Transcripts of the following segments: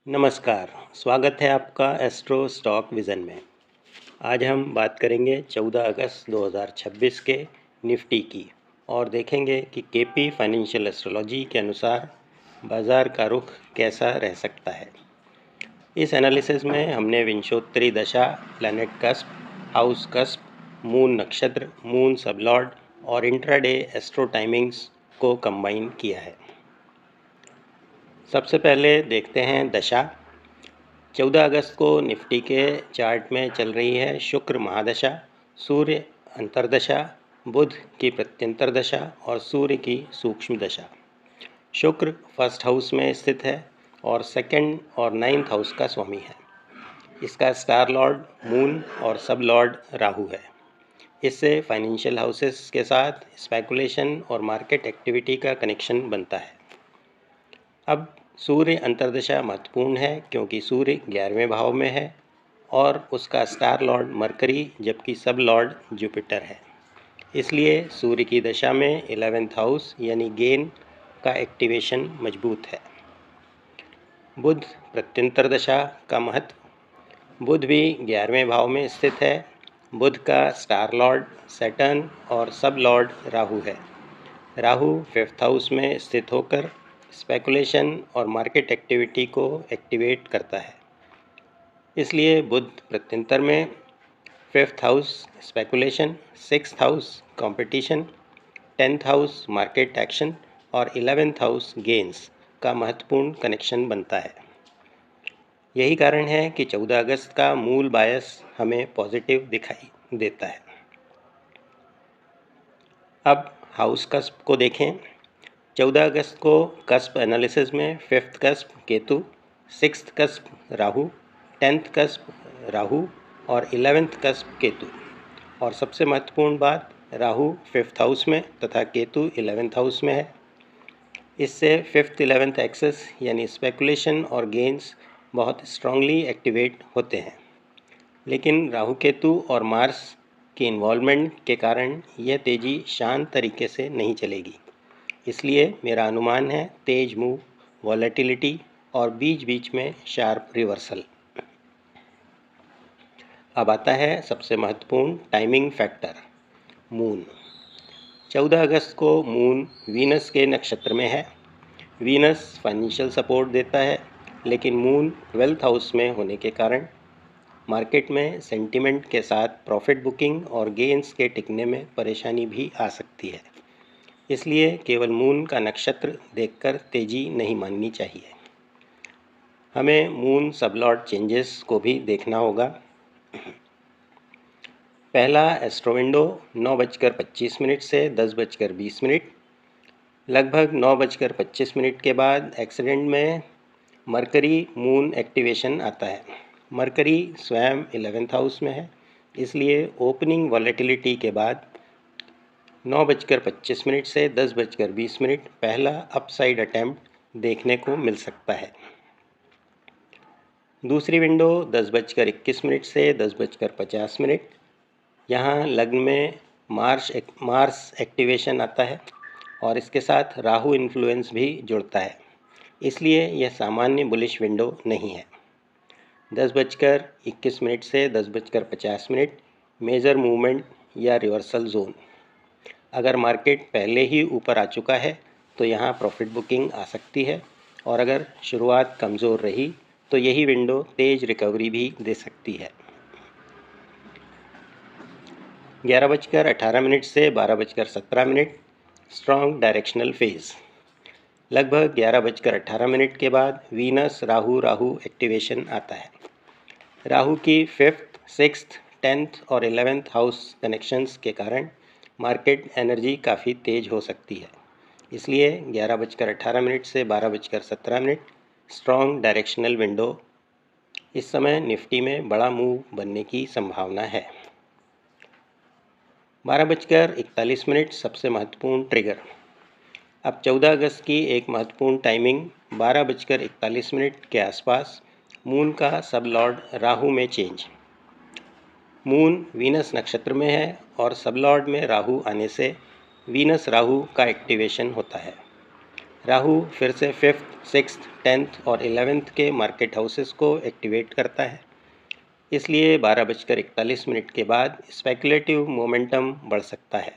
नमस्कार, स्वागत है आपका एस्ट्रो स्टॉक विज़न में। आज हम बात करेंगे 14 अगस्त 2026 के निफ्टी की और देखेंगे कि केपी फाइनेंशियल एस्ट्रोलॉजी के अनुसार बाज़ार का रुख कैसा रह सकता है। इस एनालिसिस में हमने विंशोत्तरी दशा, planet cusp, house cusp, moon नक्षत्र, मून सबलॉर्ड और इंट्राडे एस्ट्रो टाइमिंग्स को कंबाइन किया है। सबसे पहले देखते हैं दशा। 14 अगस्त को निफ्टी के चार्ट में चल रही है शुक्र महादशा, सूर्य अंतर्दशा, बुध की प्रत्यंतर दशा और सूर्य की सूक्ष्म दशा। शुक्र फर्स्ट हाउस में स्थित है और सेकंड और नाइन्थ हाउस का स्वामी है। इसका स्टार लॉर्ड मून और सब लॉर्ड राहु है। इससे फाइनेंशियल हाउसेस के साथ स्पेकुलेशन और मार्केट एक्टिविटी का कनेक्शन बनता है। अब सूर्य अंतर्दशा महत्वपूर्ण है क्योंकि सूर्य 11वें भाव में है और उसका स्टार लॉर्ड मरकरी जबकि सब लॉर्ड जुपिटर है। इसलिए सूर्य की दशा में 11th हाउस यानी गेन का एक्टिवेशन मजबूत है। बुध प्रत्यंतर दशा का महत्व। बुध भी 11वें भाव में स्थित है। बुध का स्टार लॉर्ड सैटर्न और सब लॉर्ड राहु है। राहु 5th हाउस में स्थित होकर स्पेकुलेशन और मार्केट एक्टिविटी को एक्टिवेट करता है। इसलिए बुध प्रत्यंतर में 5th house speculation, 6th house competition, 10th house market action और 11th हाउस गेन्स का महत्वपूर्ण कनेक्शन बनता है। यही कारण है कि 14 अगस्त का मूल बायस हमें पॉजिटिव दिखाई देता है। अब हाउस कस्प को देखें। 14 अगस्त को कस्प एनालिसिस में 5th cusp Ketu, 6th cusp Rahu, 10th cusp Rahu और 11th कस्प केतु। और सबसे महत्वपूर्ण बात, राहु 5th हाउस में तथा केतु 11th हाउस में है। इससे 5th 11th एक्सेस यानी स्पेकुलेशन और गेन्स बहुत स्ट्रांगली एक्टिवेट होते हैं। लेकिन राहु केतु और मार्स की इन्वॉल्वमेंट के कारण यह तेज़ी शांत तरीके से नहीं चलेगी। इसलिए मेरा अनुमान है तेज मूव, वॉलेटिलिटी और बीच बीच में शार्प रिवर्सल। अब आता है सबसे महत्वपूर्ण टाइमिंग फैक्टर, मून। 14 अगस्त को मून वीनस के नक्षत्र में है। वीनस फाइनेंशियल सपोर्ट देता है, लेकिन मून 12th हाउस में होने के कारण मार्केट में सेंटिमेंट के साथ प्रॉफिट बुकिंग और गेन्स के टिकने में परेशानी भी आ सकती है। इसलिए केवल मून का नक्षत्र देखकर तेज़ी नहीं माननी चाहिए। हमें मून सबलॉर्ड चेंजेस को भी देखना होगा। पहला एस्ट्रो विंडो 9:25 से 10:20। लगभग 9:25 के बाद एक्सीडेंट में मरकरी मून एक्टिवेशन आता है। मरकरी स्वयं 11th हाउस में है, इसलिए ओपनिंग वॉलेटिलिटी के बाद 9:25 से 10:20 पहला अपसाइड अटैम्प्ट देखने को मिल सकता है। दूसरी विंडो 10:21 से 10:50। यहाँ लग्न में मार्स एक्टिवेशन आता है और इसके साथ राहु इन्फ्लुएंस भी जुड़ता है, इसलिए यह सामान्य बुलिश विंडो नहीं है। 10:21 से 10:50 मेजर मूवमेंट या रिवर्सल जोन। अगर मार्केट पहले ही ऊपर आ चुका है तो यहाँ प्रॉफिट बुकिंग आ सकती है, और अगर शुरुआत कमज़ोर रही तो यही विंडो तेज़ रिकवरी भी दे सकती है। 11:18 से 12:17 स्ट्रॉन्ग डायरेक्शनल फेज। लगभग 11:18 के बाद वीनस राहु एक्टिवेशन आता है। राहु की 5th, 6th, 10th और 11th हाउस कनेक्शंस के कारण मार्केट एनर्जी काफ़ी तेज़ हो सकती है। इसलिए 11:18 से 12:17 स्ट्रॉन्ग डायरेक्शनल विंडो। इस समय निफ्टी में बड़ा मूव बनने की संभावना है। 12:41 सबसे महत्वपूर्ण ट्रिगर। अब 14 अगस्त की एक महत्वपूर्ण टाइमिंग 12:41 के आसपास मून का सब लॉर्ड राहु में चेंज। मून वीनस नक्षत्र में है और सब लॉर्ड में राहु आने से वीनस राहु का एक्टिवेशन होता है। राहु फिर से 5th, 6th, 10th और 11th के मार्केट हाउसेस को एक्टिवेट करता है, इसलिए 12:41 के बाद स्पेकुलेटिव मोमेंटम बढ़ सकता है।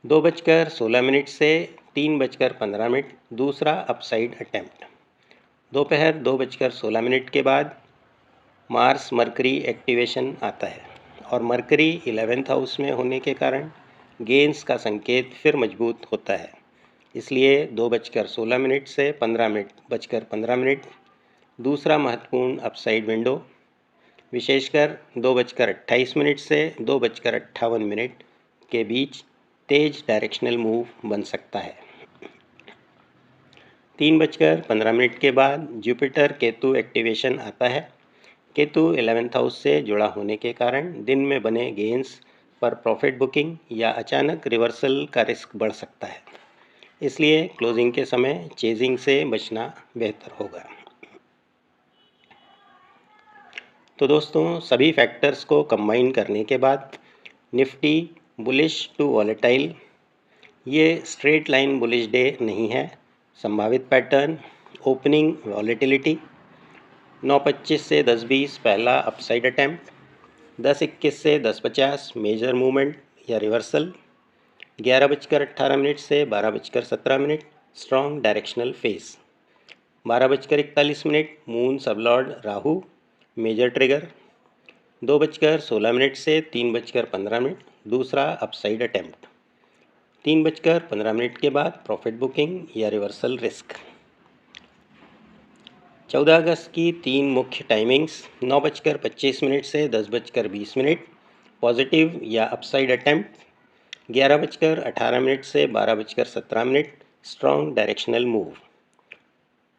2:16 से 3:15 दूसरा अपसाइड अटैम्प्ट। दोपहर 2:16 के बाद मार्स मरकरी एक्टिवेशन आता है और मरकरी 11th हाउस में होने के कारण गेंस का संकेत फिर मजबूत होता है, इसलिए 2:16 से 15:15 दूसरा महत्वपूर्ण अपसाइड विंडो, विशेषकर 2:28 से 2:58 के बीच तेज डायरेक्शनल मूव बन सकता है। 3:15 के बाद जुपिटर केतु एक्टिवेशन आता है। केतु 11th हाउस से जुड़ा होने के कारण दिन में बने गेंस पर प्रॉफिट बुकिंग या अचानक रिवर्सल का रिस्क बढ़ सकता है, इसलिए क्लोजिंग के समय चेजिंग से बचना बेहतर होगा। तो दोस्तों, सभी फैक्टर्स को कंबाइन करने के बाद निफ्टी बुलिश टू वॉलेटाइल, ये स्ट्रेट लाइन बुलिश डे नहीं है। संभावित पैटर्न: ओपनिंग वॉलेटिलिटी, 9:25 से 10:20 पहला अपसाइड अटैम्प्ट, 10:21 से 10:50 मेजर मूवमेंट या रिवर्सल, 11:18 से 12:17 strong directional phase, 12:41 moon sublord Rahu major trigger, 2:16 से 3:15 दूसरा अपसाइड अटैम्प्ट, 3:15 के बाद प्रॉफिट बुकिंग या रिवर्सल रिस्क। 14 अगस्त की 3 मुख्य टाइमिंग्स: 9:25 से 10:20 पॉजिटिव या अपसाइड अटैम्प्ट, 11:18 से 12:17 स्ट्रॉन्ग डायरेक्शनल मूव,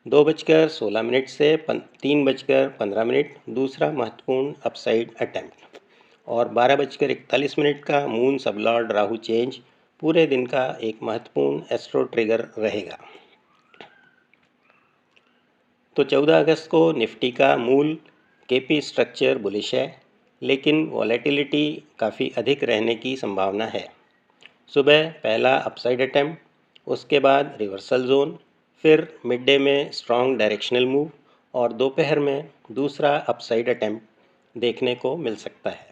2:16 से 3:15 दूसरा महत्वपूर्ण अपसाइड अटैम्प्ट और 12:41 का मून सबलॉर्ड राहु चेंज पूरे दिन का एक महत्वपूर्ण एस्ट्रो ट्रिगर रहेगा। तो 14 अगस्त को निफ्टी का मूल केपी स्ट्रक्चर बुलिश है, लेकिन वॉलेटिलिटी काफ़ी अधिक रहने की संभावना है। सुबह पहला अपसाइड अटैम्प्ट, उसके बाद रिवर्सल जोन, फिर मिड डे में स्ट्रॉन्ग डायरेक्शनल मूव और दोपहर में दूसरा अपसाइड अटैम्प्ट देखने को मिल सकता है।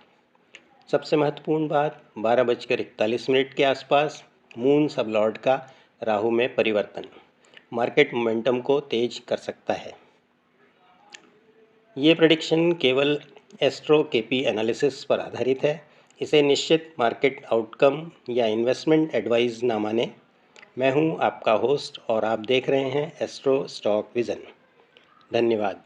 सबसे महत्वपूर्ण बात, 12:41 के आसपास मून सबलॉर्ड का राहु में परिवर्तन मार्केट मोमेंटम को तेज कर सकता है। ये प्रेडिक्शन केवल एस्ट्रो केपी एनालिसिस पर आधारित है, इसे निश्चित मार्केट आउटकम या इन्वेस्टमेंट एडवाइस ना माने। मैं हूं आपका होस्ट और आप देख रहे हैं एस्ट्रो स्टॉक विज़न। धन्यवाद।